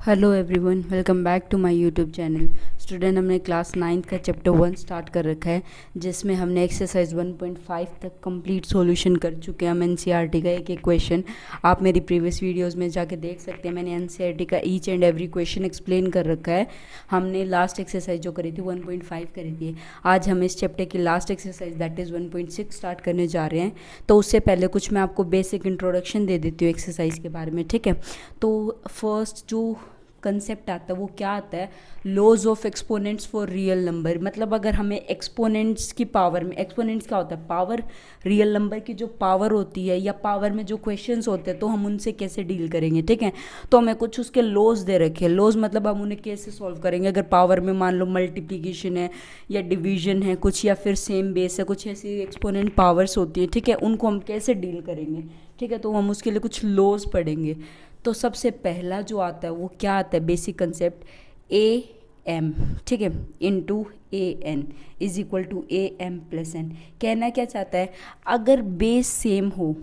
Hello everyone, welcome back to my YouTube channel. Student, हमने class 9th का chapter 1 start कर रखा है, जिसमें हमने एक्सरसाइज 1.5 तक कंप्लीट सॉल्यूशन कर चुके हैं। हम एनसीईआरटी का एक एक क्वेश्चन आप मेरी प्रीवियस वीडियोस में जाके देख सकते हैं। मैंने एनसीईआरटी का each and every question explain कर रखा है। हमने लास्ट एक्सरसाइज जो करी थी 1.5 करी थी। आज हम इस चैप्टर की last exercise that is 1.6 start करने जा रहे हैं। तो उससे पहले कुछ मैं आपको बेसिक इंट्रोडक्शन दे देती हूँ एक्सरसाइज के बारे में, ठीक है। तो फर्स्ट जो कंसेप्ट आता है वो क्या आता है, laws of exponents for real number. मतलब अगर हमें एक्सपोनेंट्स की पावर में, एक्सपोनेंट्स क्या होता है, पावर, रियल नंबर की जो पावर होती है या पावर में जो क्वेश्चंस होते हैं तो हम उनसे कैसे डील करेंगे, ठीक है। तो हमें कुछ उसके लॉज दे रखे हैं। लॉज मतलब हम उन्हें कैसे सॉल्व करेंगे। अगर पावर में मान लो मल्टीप्लिकेशन है या डिवीजन है कुछ, या फिर सेम बेस है, कुछ ऐसी एक्सपोनेंट पावर्स होती है, ठीक है, उनको हम कैसे डील करेंगे, ठीक है। तो हम उसके लिए कुछ लॉज पढ़ेंगे। तो सबसे पहला जो आता है वो क्या आता है, बेसिक कंसेप्ट, ए एम, ठीक है, into a n is equal to a m plus n. कहना क्या चाहता है, अगर बेस सेम हो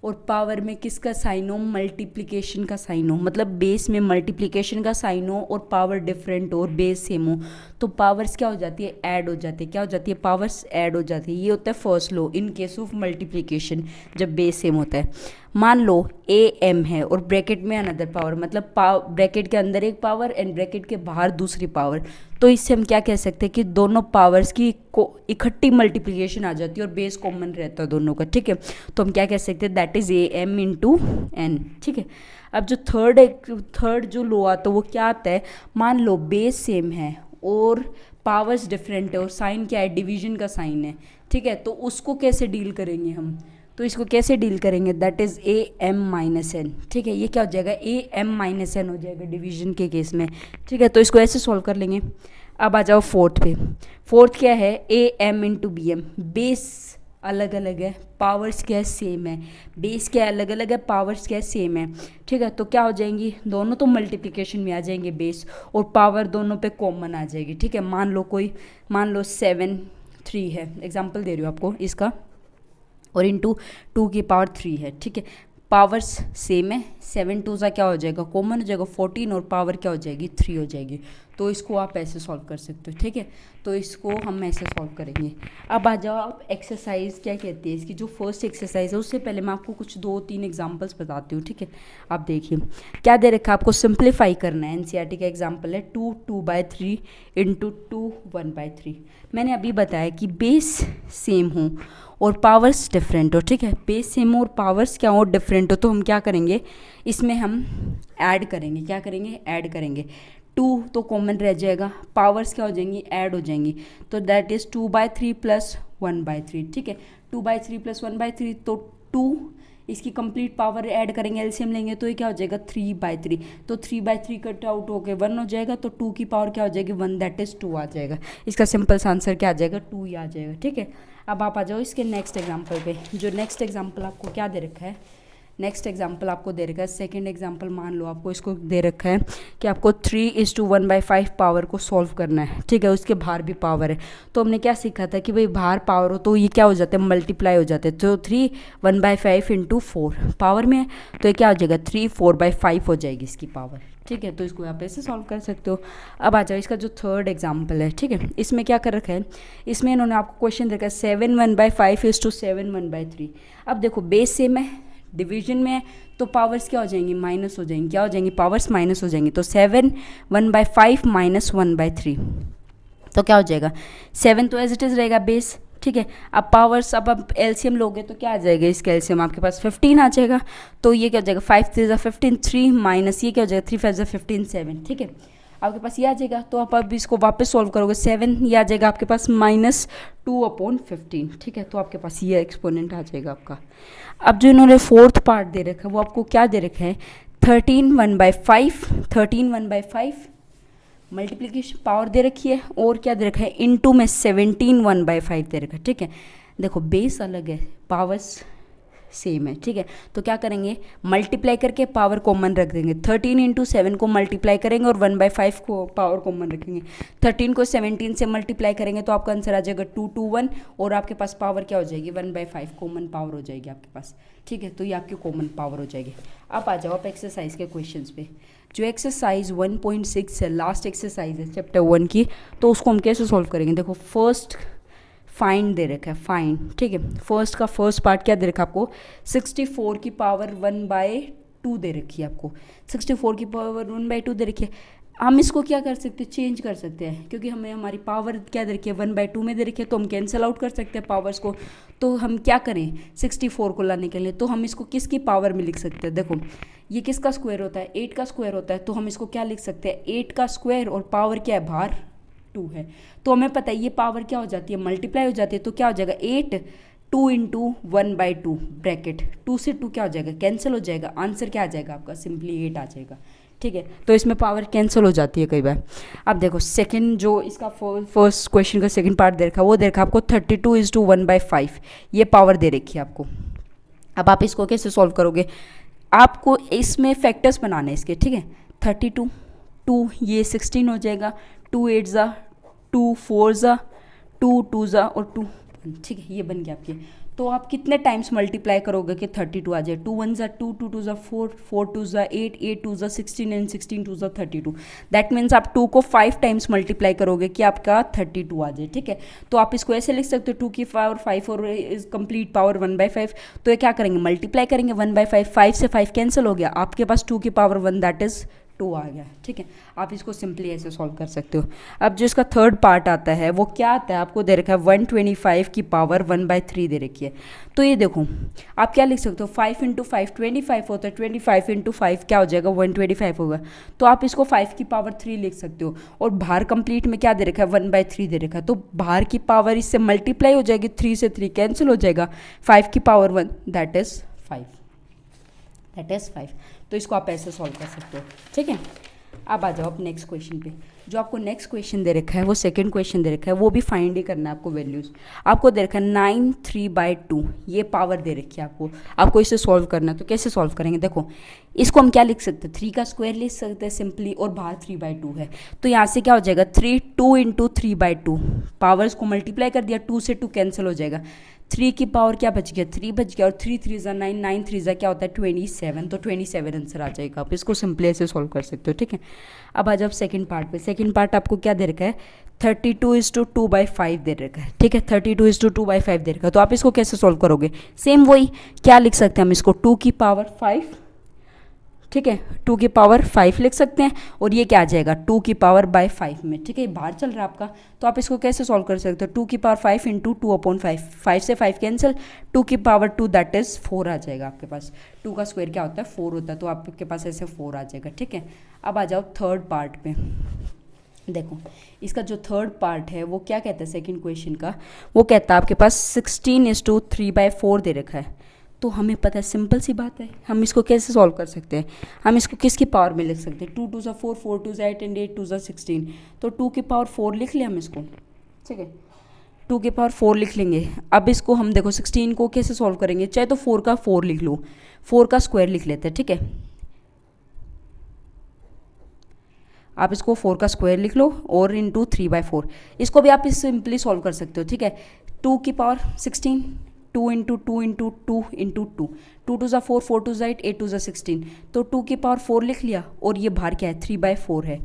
और पावर में किसका साइन हो, मल्टीप्लिकेशन का साइन हो, मतलब बेस में मल्टीप्लिकेशन का साइन हो और पावर डिफरेंट हो और बेस सेम हो, तो पावर्स क्या हो जाती है, ऐड हो जाती है। क्या हो जाती है, पावर्स ऐड हो जाती है। ये होता है first law in case of multiplication, जब बेस सेम होता है। मान लो ए एम है और ब्रैकेट में अनदर पावर, मतलब ब्रैकेट के अंदर एक पावर एंड ब्रैकेट के बाहर दूसरी पावर। तो इससे हम क्या कह सकते हैं कि दोनों पावर्स की इकट्ठी मल्टीप्लिकेशन आ जाती है और बेस कॉमन रहता है दोनों का, ठीक है। तो हम क्या कह सकते हैं, that is a m into n, ठीक है। अब जो थर्ड जो लो आता है वो क्या आता है, मान लो बेस सेम है और पावर्स डिफरेंट है और साइन क्या है, डिवीजन का साइन है, ठीक है। तो उसको कैसे डील करेंगे हम, तो इसको कैसे डील करेंगे, that is a m minus n, ठीक है। ये क्या हो जाएगा, ए एम माइनस एन हो जाएगा डिवीजन के केस में, ठीक है। तो इसको ऐसे सॉल्व कर लेंगे। अब आ जाओ फोर्थ पे। फोर्थ क्या है, a m into b m. Base अलग अलग है, पावर्स क्या है, सेम है। बेस क्या है, अलग अलग है, पावर्स क्या है, सेम है, ठीक है। तो क्या हो जाएंगी, दोनों तो मल्टीप्लिकेशन में आ जाएंगे, बेस और पावर दोनों पे कॉमन आ जाएगी, ठीक है। मान लो 7 3 है, एग्जाम्पल दे रही हूँ आपको इसका, और इंटू 2 की पावर 3 है, ठीक है। पावर्स सेम है, 7 2 सा क्या हो जाएगा, कॉमन हो जाएगा 14, और पावर क्या हो जाएगी, 3 हो जाएगी। तो इसको आप ऐसे सॉल्व कर सकते हो, ठीक है। तो इसको हम ऐसे सॉल्व करेंगे। अब आ जाओ आप एक्सरसाइज क्या कहती है इसकी, जो फर्स्ट एक्सरसाइज है। उससे पहले मैं आपको कुछ 2-3 एग्जांपल्स बताती हूँ, ठीक है। आप देखिए क्या दे रखा है, आपको सिंप्लीफाई करना है। एनसीईआरटी का एग्जाम्पल है 2 2/3 इंटू 2 1/3। मैंने अभी बताया कि बेस सेम हो और पावर्स डिफरेंट हो, ठीक है। बेस सेम हो और पावर्स क्या हो, डिफरेंट हो, तो हम क्या करेंगे, इसमें हम ऐड करेंगे। क्या करेंगे, ऐड करेंगे। 2 तो कॉमन रह जाएगा, पावर्स क्या हो जाएंगी, ऐड हो जाएंगी। तो दैट इज 2/3 प्लस 1/3, ठीक है। 2/3 प्लस 1/3, तो 2 इसकी कंप्लीट पावर ऐड करेंगे, एलसीएम लेंगे, तो ये क्या हो जाएगा, 3/3। तो 3/3 कट आउट होके 1 हो जाएगा, तो 2 की पावर क्या हो जाएगी, 1, दैट इज 2 आ जाएगा। इसका सिंपल आंसर क्या आ जाएगा, 2 ही आ जाएगा, ठीक है। अब आप आ जाओ इसके नेक्स्ट एग्जाम्पल पे। जो नेक्स्ट एग्जाम्पल आपको क्या दे रखा है, नेक्स्ट एग्जाम्पल आपको दे रखा है, सेकेंड एग्जाम्पल मान लो आपको इसको दे रखा है कि आपको 3:1/5 पावर को सॉल्व करना है, ठीक है। उसके बाहर भी पावर है। तो हमने क्या सीखा था कि भाई बाहर पावर हो तो ये क्या हो जाते हैं, मल्टीप्लाई हो जाते हैं। तो 3 1/5 इंटू 4 पावर में है, तो ये क्या हो जाएगा, 3 4/5 हो जाएगी इसकी पावर, ठीक है। तो इसको आप ऐसे सॉल्व कर सकते हो। अब आ जाओ इसका जो थर्ड एग्जाम्पल है, ठीक है। इसमें क्या कर रखा है, इसमें इन्होंने आपको क्वेश्चन रखा है 7 1/5 इज टू 7 1/3। अब देखो बेस सेम है, डिवीजन में है, तो पावर्स क्या हो जाएंगी, माइनस हो जाएंगी। क्या हो जाएंगी, पावर्स माइनस हो जाएंगी। तो 7 1/5 माइनस 1/3, तो क्या हो जाएगा, 7 तो एज इट इज़ रहेगा बेस, ठीक है। अब पावर्स, अब आप एलसीएम लोगे तो क्या आ जाएगा, इसका एलसीएम आपके पास 15 आ जाएगा। तो ये क्या हो जाएगा, 5 3 15, 3 माइनस ये क्या हो जाएगा, 3 5 15 7, ठीक है। आपके पास ये आ जाएगा। तो आप अब इसको वापस सॉल्व करोगे, 7 ये आ जाएगा आपके पास -2/15, ठीक है। तो आपके पास ये एक्सपोनेंट आ जाएगा आपका। अब जो इन्होंने फोर्थ पार्ट दे रखा है वो आपको क्या दे रखा है, 13 1/5 मल्टीप्लिकेशन पावर दे रखी है, और क्या दे रखा है, इनटू में 17 1/5 दे रखा है, ठीक है। देखो बेस अलग है, पावर्स सेम है, ठीक है। तो क्या करेंगे, मल्टीप्लाई करके पावर कॉमन रख देंगे। 13 इंटू 7 को मल्टीप्लाई करेंगे और 1/5 को पावर कॉमन रखेंगे। 13 को 17 से मल्टीप्लाई करेंगे तो आपका आंसर आ जाएगा 221, और आपके पास पावर क्या हो जाएगी, 1/5 कॉमन पावर हो जाएगी आपके पास, ठीक है। तो ये आपकी कॉमन पावर हो जाएगी। अब आ जाओ आप एक्सरसाइज के क्वेश्चंस पे। जो एक्सरसाइज 1.6 है, लास्ट एक्सरसाइज है चैप्टर 1 की, तो उसको हम कैसे सॉल्व करेंगे। देखो फर्स्ट फाइंड दे रखा है, फाइंड, ठीक है। फर्स्ट का फर्स्ट पार्ट क्या दे रखा है आपको, 64 की पावर 1/2 दे रखी है आपको, 64 की पावर 1/2 दे रखी है। हम इसको क्या कर सकते हैं, चेंज कर सकते हैं, क्योंकि हमें हमारी पावर क्या दे रखी है 1/2 में दे रखी है, तो हम कैंसिल आउट कर सकते हैं पावर्स को। तो हम क्या करें 64 को लाने के लिए, तो हम इसको किसकी पावर में लिख सकते हैं। देखो ये किसका स्क्वायर होता है, 8 का स्क्वायर होता है, तो हम इसको क्या लिख सकते हैं, 8 का स्क्वायर और पावर क्या है बाहर 2 है, तो हमें पता है ये पावर क्या हो जाती है, मल्टीप्लाई हो जाती है। तो क्या हो जाएगा 8 2 इंटू 1/2 ब्रैकेट 2 से 2 क्या हो जाएगा, कैंसिल हो जाएगा। आंसर क्या आ जाएगा आपका, सिंपली 8 आ जाएगा, ठीक है। तो इसमें पावर कैंसिल हो जाती है कई बार। अब देखो सेकंड जो इसका फर्स्ट क्वेश्चन का सेकंड पार्ट दे रखा है, वो दे रखा है आपको 32:1/5, ये पावर दे रखी है आपको। अब आप इसको कैसे सॉल्व करोगे, आपको इसमें फैक्टर्स बनाने इसके, ठीक है। 32 2 ये 16 हो जाएगा, 2 8 ज़ा 2 4 ज़ा 2 2 ज़ा और 2, ठीक है, ये बन गया आपके। तो आप कितने टाइम्स मल्टीप्लाई करोगे कि 32 आ जाए, 2 1 ज़ा 2 2 2 ज़ा 4 4 2 ज़ा 8 8 2 ज़ा 16 एंड 16 2 ज़ा 32। दैट मीन्स आप 2 को 5 टाइम्स मल्टीप्लाई करोगे कि आपका 32 आ जाए, ठीक है। तो आप इसको ऐसे लिख सकते हो 2 की पावर 5 और इज कंप्लीट पावर 1/5। तो ये क्या करेंगे, मल्टीप्लाई करेंगे 1/5, 5 से 5 कैंसिल हो गया, आपके पास 2 की पावर 1 दैट इज़ 2 आ गया, ठीक है। आप इसको सिंपली ऐसे सॉल्व कर सकते हो। अब जो इसका थर्ड पार्ट आता है वो क्या आता है, आपको दे रखा है 125 की पावर 1/3 दे रखी है। तो ये देखो आप क्या लिख सकते हो, 5 इंटू 5 25 होता है, 25 इंटू 5 क्या हो जाएगा 125 होगा। तो आप इसको 5 की पावर 3 लिख सकते हो। और बाहर कंप्लीट में क्या दे रखा है 1/3 दे रखा है, तो बाहर की पावर इससे मल्टीप्लाई हो जाएगी, 3 से 3 कैंसिल हो जाएगा, 5 की power 1 that is 5, that is 5। तो इसको आप ऐसे सॉल्व कर सकते हो, ठीक है। अब आ जाओ आप नेक्स्ट क्वेश्चन पे। जो आपको नेक्स्ट क्वेश्चन दे रखा है वो सेकंड क्वेश्चन दे रखा है, वो भी फाइंड ही करना है आपको वैल्यूज़। आपको दे रखा है 9 3/2, ये पावर दे रखी है आपको इसे सॉल्व करना है। तो कैसे सॉल्व करेंगे, देखो इसको हम क्या लिख सकते हैं, 3 का स्क्वायर लिख सकते हैं सिंपली, और बाहर 3/2 है। तो यहाँ से क्या हो जाएगा 2 इंटू 3/2, पावर्स को मल्टीप्लाई कर दिया, 2 से 2 कैंसिल हो जाएगा, 3 की पावर क्या बच गया 3 बच गया, और 3 3 ज़ा 9 9 3 ज़ा क्या होता है 27, तो 27 आंसर आ जाएगा। आप इसको सिंपली ऐसे सॉल्व कर सकते हो, ठीक है। अब आ जाओ सेकंड पार्ट पे। सेकंड पार्ट आपको क्या दे रखा है, 32:2/5 दे रखा है, ठीक है। 32:2/5 दे रखा है, तो आप इसको कैसे सॉल्व करोगे, सेम वही क्या लिख सकते हैं हम इसको 2 की पावर 5, ठीक है, 2 की पावर 5 लिख सकते हैं, और ये क्या आ जाएगा 2 की पावर बाय 5 में, ठीक है, बाहर चल रहा है आपका। तो आप इसको कैसे सॉल्व कर सकते हो, 2 की पावर 5 इंटू 2/5, 5 से 5 कैंसिल, 2 की पावर 2 दैट इज़ 4 आ जाएगा आपके पास। 2 का स्क्वायर क्या होता है 4 होता है, तो आपके पास ऐसे 4 आ जाएगा, ठीक है। अब आ जाओ थर्ड पार्ट पे। देखो इसका जो थर्ड पार्ट है वो क्या कहता है सेकंड क्वेश्चन का, वो कहता है आपके पास 16:3/4 दे रखा है। तो हमें पता है, सिंपल सी बात है, हम इसको कैसे सॉल्व कर सकते हैं, हम इसको किसकी पावर में लिख सकते हैं, 2 2 ज़ा 4 4 2 ज़ा 8 एंड 8 2 ज़ा 16, तो 2 की पावर 4 लिख लिया हम इसको, ठीक है, 2 की पावर 4 लिख लेंगे। अब इसको हम देखो 16 को कैसे सॉल्व करेंगे, चाहे तो 4 का 4 लिख लो, 4 का स्क्वायर लिख लेते हैं, ठीक है। आप इसको 4 का स्क्वायर लिख लो और इंटू 3/4, इसको भी आप इस सिंपली सॉल्व कर सकते हो, ठीक है। 2 की पावर 16, 2 इंटू 2 इंटू 2 इंटू 2, 2 2 ज़ा 4 4 2 ज़ा 8 8 2 ज़ा 16, तो 2 की पावर 4 लिख लिया, और ये बाहर क्या है 3/4 है,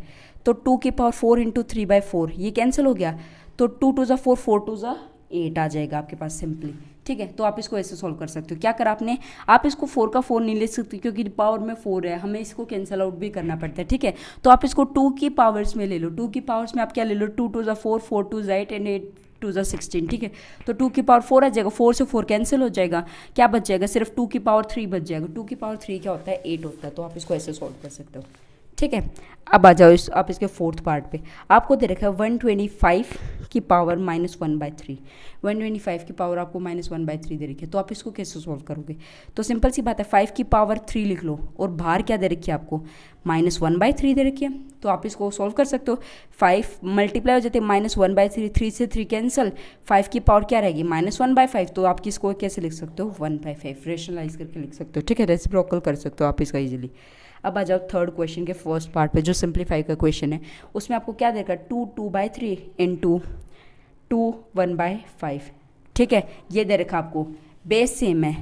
तो 2 की पावर 4 इंटू 3/4 ये कैंसिल हो गया, तो 2 2 ज़ा 4 4 2 ज़ा 8 आ जाएगा आपके पास सिंपली, ठीक है। तो आप इसको ऐसे सॉल्व कर सकते हो। क्या करा आपने, आप इसको 4 का 4 नहीं ले सकते क्योंकि पावर में 4 है, हमें इसको कैंसिल आउट भी करना पड़ता है, ठीक है। तो आप इसको 2 की पावर्स में ले लो, 2 की पावर्स में आप क्या ले लो, 2 2 ज़ा 4 4 2 ज़ा 8 एंड 8 2 ज़ा 16, ठीक है। तो 2 की पावर 4 आ जाएगा, 4 से 4 कैंसिल हो जाएगा, क्या बच जाएगा सिर्फ 2 की पावर 3 बच जाएगा। 2 की पावर 3 क्या होता है 8 होता है, तो आप इसको ऐसे सॉल्व कर सकते हो, ठीक है। अब आ जाओ आप इसके फोर्थ पार्ट पे। आपको दे रखा है 125 की पावर -1/3, 125 की पावर आपको -1/3 दे रखी है, तो आप इसको कैसे सॉल्व करोगे। तो सिंपल सी बात है, 5 की पावर 3 लिख लो, और बाहर क्या दे रखी है आपको -1/3 दे रखी है, तो आप इसको सॉल्व कर सकते हो। 5 मल्टीप्लाई हो जाते हैं -1/3, 3 से 3 कैंसिल, 5 की पावर क्या रहेगी -1/5, तो आप किसको कैसे लिख सकते हो 1/5 रेशनलाइज करके लिख सकते हो, ठीक है, रेसिप्रोकल कर सकते हो आप इसका इजीली। अब आ जाओ थर्ड क्वेश्चन के फर्स्ट पार्ट पे, जो सिंप्लीफाई का क्वेश्चन है, उसमें आपको क्या देगा 2 2/3 इंटू 2 1/5, ठीक है, ये दे रखा आपको। बेस सेम है,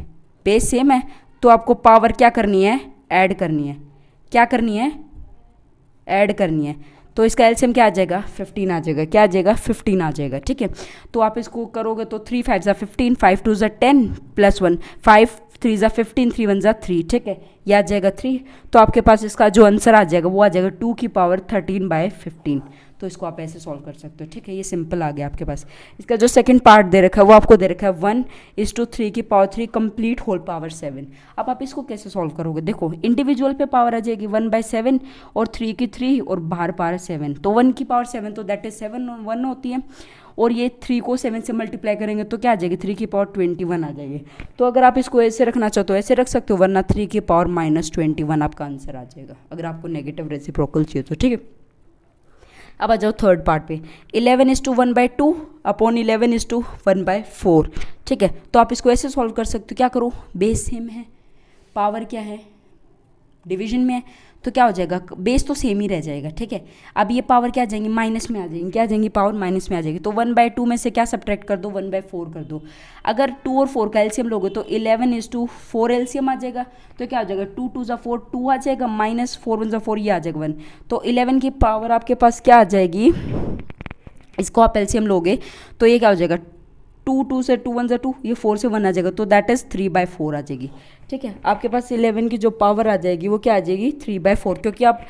बेस सेम है, तो आपको पावर क्या करनी है ऐड करनी है, क्या करनी है ऐड करनी है, तो इसका एलसीएम क्या आ जाएगा 15 आ जाएगा। क्या आ जाएगा 15 आ जाएगा, ठीक है। तो आप इसको करोगे तो 3 5 ज़ा 15, 5 2 ज़ा 10 प्लस 1, 5 3 ज़ा 15, 3 1 ज़ा 3, ठीक है, यह आ जाएगा 3। तो आपके पास इसका जो आंसर आ जाएगा वो आ जाएगा 2 की पावर 13/15। तो इसको आप ऐसे सॉल्व कर सकते हो, ठीक है। ये सिंपल आ गया आपके पास। इसका जो सेकंड पार्ट दे रखा है वो आपको दे रखा है 1:3 की पावर 3 कंप्लीट होल पावर 7। अब आप इसको कैसे सॉल्व करोगे, देखो इंडिविजुअल पे पावर आ जाएगी 1/7 और 3 की 3 और बाहर पावर 7, तो 1 की पावर 7 तो दैट इज 7 1 होती है, और ये 3 को 7 से मल्टीप्लाई करेंगे तो क्या आ जाएगी 3 की पावर 21 आ जाएगी। तो अगर आप इसको ऐसे रखना चाहो तो ऐसे रख सकते हो, वरना 3 की पावर -21 आपका आंसर आ जाएगा, अगर आपको नेगेटिव रेसिप्रोकल चाहिए तो, ठीक है। अब आ जाओ थर्ड पार्ट पे, 11:1/2 अपॉन 11:1/4, ठीक है। तो आप इसको ऐसे सॉल्व कर सकते हो, क्या करो, बेस सेम है, पावर क्या है डिवीजन में है, तो क्या हो जाएगा बेस तो सेम ही रह जाएगा, ठीक है। अब ये पावर क्या आ जाएंगी माइनस में आ जाएंगी, क्या आ जाएंगी पावर माइनस में आ जाएगी, तो 1/2 में से क्या सब्ट्रैक्ट कर दो 1/4 कर दो। अगर 2 और 4 का एलसीएम लोगे तो 11:4 एलसीएम आ जाएगा, तो क्या हो जाएगा 2 2 ज़ा 4 2 आ जाएगा, -4 1 ज़ा 4 ये आ जाएगा 1। तो 11 की पावर आपके पास क्या आ जाएगी, इसको आप एलसीएम लोगे तो ये क्या हो जाएगा 2 2 से 2 1 ज़ा 2, ये 4 से 1 आ जाएगा, तो दैट इज़ 3/4 आ जाएगी, ठीक है। आपके पास 11 की जो पावर आ जाएगी वो क्या आ जाएगी 3/4, क्योंकि आप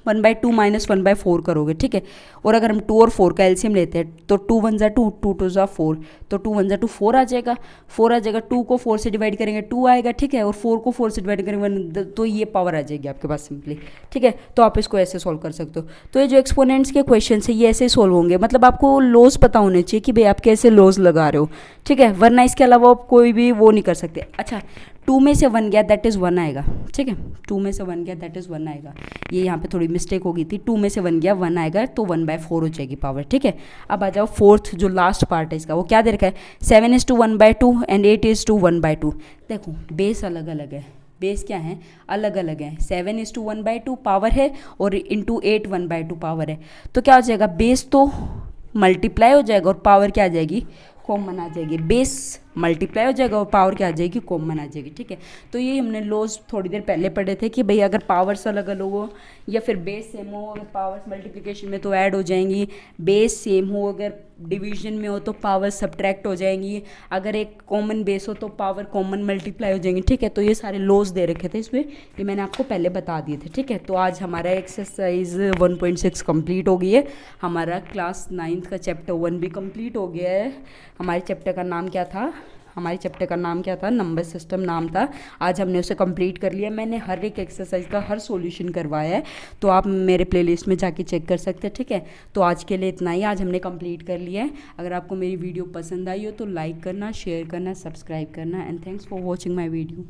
1/2 माइनस 1/4 करोगे, ठीक है। और अगर हम 2 और 4 का एलसीएम लेते हैं तो 2 1 ज़ा 2, 2 2 ज़ा 4, तो 2 1 ज़ा 2 4 आ जाएगा, 4 आ जाएगा, 2 को 4 से डिवाइड करेंगे 2 आएगा, ठीक है, और 4 को 4 से डिवाइड करेंगे 1, तो ये पावर आ जाएगी आपके पास सिंपली, ठीक है। तो आप इसको ऐसे सॉल्व कर सकते हो। तो ये जो एक्सपोनेंट्स के क्वेश्चन है ये ऐसे सॉल्व होंगे, मतलब आपको लॉस पता होने चाहिए कि भाई आप कैसे लॉस लगा रहे हो, ठीक है, वरना इसके अलावा आप कोई भी वो नहीं कर सकते। अच्छा 2 में से 1 गया दैट इज़ 1 आएगा, ठीक है, 2 में से 1 गया दैट इज़ 1 आएगा, ये यहाँ पे थोड़ी मिस्टेक हो गई थी, 2 में से 1 गया 1 आएगा, तो 1/4 हो जाएगी पावर, ठीक है। अब आ जाओ फोर्थ जो लास्ट पार्ट है इसका, वो क्या दे रखा है 7:1/2 एंड 8:1/2। देखो बेस अलग अलग है, बेस क्या है अलग अलग है, 7:1/2 पावर है और इंटू 8 1/2 पावर है, तो क्या हो जाएगा बेस तो मल्टीप्लाई हो जाएगा और पावर क्या आ जाएगी कॉमन आ जाएगी, बेस मल्टीप्लाई हो जाएगा और पावर क्या आ जाएगी कॉमन आ जाएगी, ठीक है। तो ये हमने लॉज थोड़ी देर पहले पढ़े थे कि भाई अगर पावर्स अलग अलग हो या फिर बेस सेम हो, अगर पावर्स मल्टीप्लिकेशन में तो ऐड हो जाएंगी, बेस सेम हो अगर डिवीजन में हो तो पावर सब्ट्रैक्ट हो जाएंगी, अगर एक कॉमन बेस हो तो पावर कॉमन मल्टीप्लाई हो जाएंगी, ठीक है। तो ये सारे लॉज दे रखे थे इसमें, ये मैंने आपको पहले बता दिए थे, ठीक है। तो आज हमारा एक्सरसाइज 1.6 कंप्लीट हो गई है, हमारा क्लास 9th का चैप्टर 1 भी कंप्लीट हो गया है। हमारे चैप्टर का नाम क्या था, हमारे चैप्टर का नाम क्या था, नंबर सिस्टम नाम था। आज हमने उसे कंप्लीट कर लिया, मैंने हर एक एक्सरसाइज का हर सॉल्यूशन करवाया है, तो आप मेरे प्लेलिस्ट में जाके चेक कर सकते हैं, ठीक है। तो आज के लिए इतना ही, आज हमने कंप्लीट कर लिया है। अगर आपको मेरी वीडियो पसंद आई हो तो लाइक करना, शेयर करना, सब्सक्राइब करना, and thanks for watching my video.